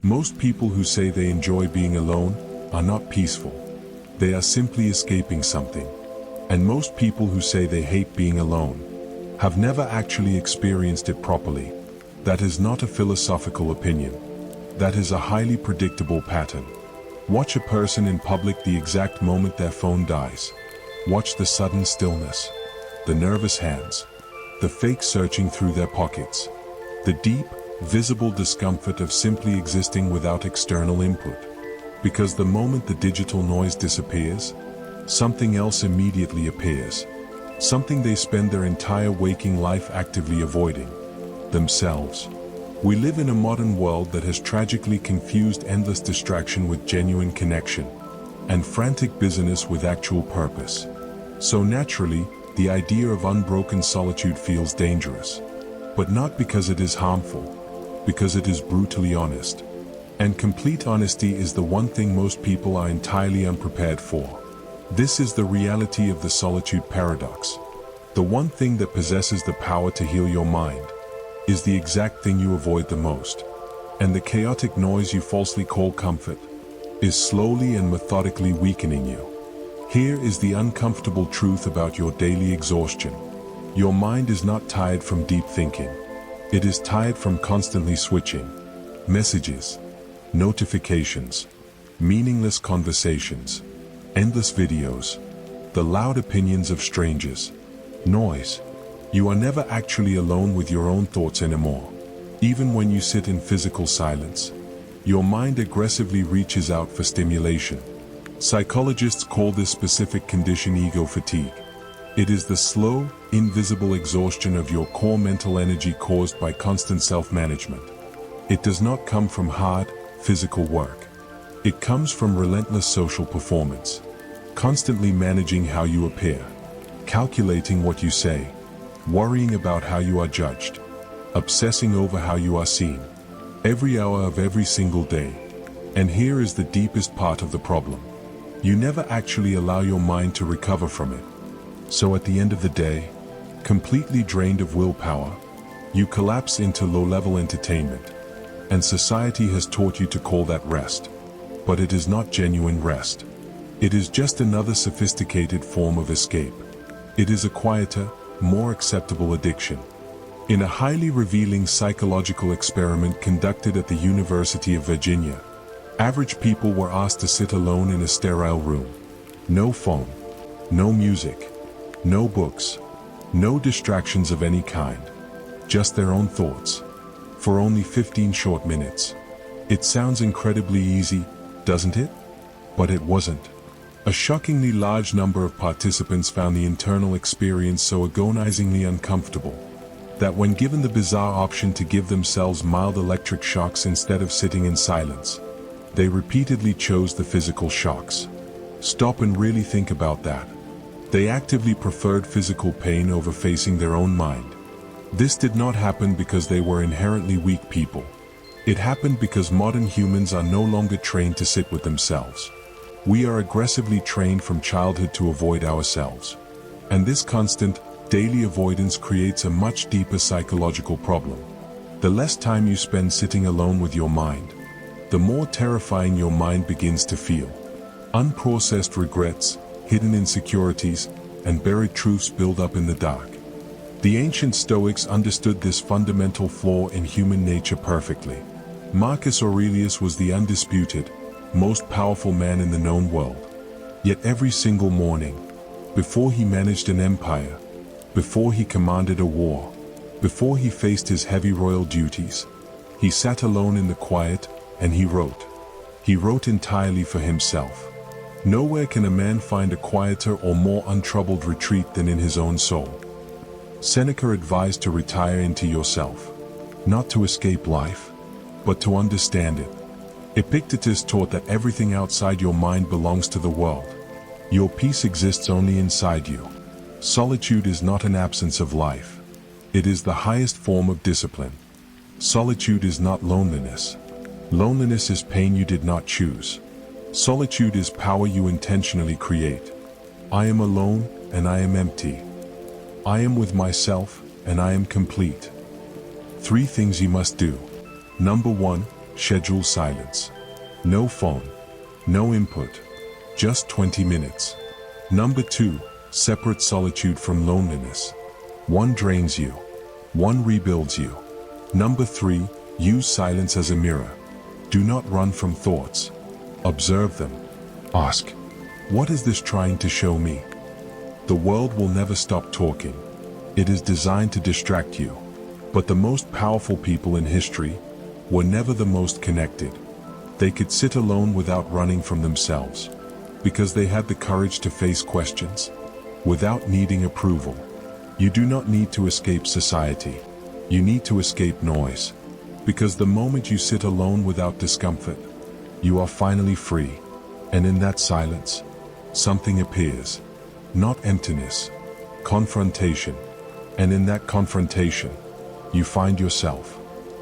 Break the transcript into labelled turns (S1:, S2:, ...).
S1: Most people who say they enjoy being alone are not peaceful. They are simply escaping something. And most people who say they hate being alone have never actually experienced it properly. That is not a philosophical opinion. That is a highly predictable pattern. Watch a person in public the exact moment their phone dies. Watch the sudden stillness, the nervous hands, the fake searching through their pockets, the deep, visible discomfort of simply existing without external input. Because the moment the digital noise disappears, something else immediately appears. Something they spend their entire waking life actively avoiding: themselves. We live in a modern world that has tragically confused endless distraction with genuine connection, and frantic busyness with actual purpose. So naturally, the idea of unbroken solitude feels dangerous. But not because it is harmful, because it is brutally honest. And complete honesty is the one thing most people are entirely unprepared for. This is the reality of the Solitude Paradox. The one thing that possesses the power to heal your mind is the exact thing you avoid the most. And the chaotic noise you falsely call comfort is slowly and methodically weakening you. Here is the uncomfortable truth about your daily exhaustion. Your mind is not tired from deep thinking. It is tired from constantly switching messages, notifications, meaningless conversations, endless videos, the loud opinions of strangers, noise. You are never actually alone with your own thoughts anymore. Even when you sit in physical silence, your mind aggressively reaches out for stimulation. Psychologists call this specific condition ego fatigue. It is the slow, invisible exhaustion of your core mental energy caused by constant self-management. It does not come from hard, physical work. It comes from relentless social performance. Constantly managing how you appear, calculating what you say, worrying about how you are judged, obsessing over how you are seen, every hour of every single day. And here is the deepest part of the problem. You never actually allow your mind to recover from it. So at the end of the day, completely drained of willpower, you collapse into low-level entertainment. And society has taught you to call that rest. But it is not genuine rest. It is just another sophisticated form of escape. It is a quieter, more acceptable addiction. In a highly revealing psychological experiment conducted at the University of Virginia, average people were asked to sit alone in a sterile room. No phone, no music, no books, no distractions of any kind, just their own thoughts, for only 15 short minutes. It sounds incredibly easy, doesn't it? But it wasn't. A shockingly large number of participants found the internal experience so agonizingly uncomfortable that when given the bizarre option to give themselves mild electric shocks instead of sitting in silence, they repeatedly chose the physical shocks. Stop and really think about that. They actively preferred physical pain over facing their own mind. This did not happen because they were inherently weak people. It happened because modern humans are no longer trained to sit with themselves. We are aggressively trained from childhood to avoid ourselves. And this constant, daily avoidance creates a much deeper psychological problem. The less time you spend sitting alone with your mind, the more terrifying your mind begins to feel. Unprocessed regrets, hidden insecurities, and buried truths build up in the dark. The ancient Stoics understood this fundamental flaw in human nature perfectly. Marcus Aurelius was the undisputed, most powerful man in the known world. Yet every single morning, before he managed an empire, before he commanded a war, before he faced his heavy royal duties, he sat alone in the quiet and he wrote. He wrote entirely for himself. Nowhere can a man find a quieter or more untroubled retreat than in his own soul. Seneca advised to retire into yourself, not to escape life, but to understand it. Epictetus taught that everything outside your mind belongs to the world. Your peace exists only inside you. Solitude is not an absence of life. It is the highest form of discipline. Solitude is not loneliness. Loneliness is pain you did not choose. Solitude is power you intentionally create. I am alone and I am empty. I am with myself and I am complete. 3 things you must do. Number 1, schedule silence. No phone, no input, just 20 minutes. Number 2, separate solitude from loneliness. One drains you, one rebuilds you. Number 3, use silence as a mirror. Do not run from thoughts. Observe them. Ask, what is this trying to show me? The world will never stop talking. It is designed to distract you. But the most powerful people in history were never the most connected. They could sit alone without running from themselves, because they had the courage to face questions without needing approval. You do not need to escape society. You need to escape noise. Because the moment you sit alone without discomfort, you are finally free. And in that silence, something appears. Not emptiness, confrontation. And in that confrontation, you find yourself.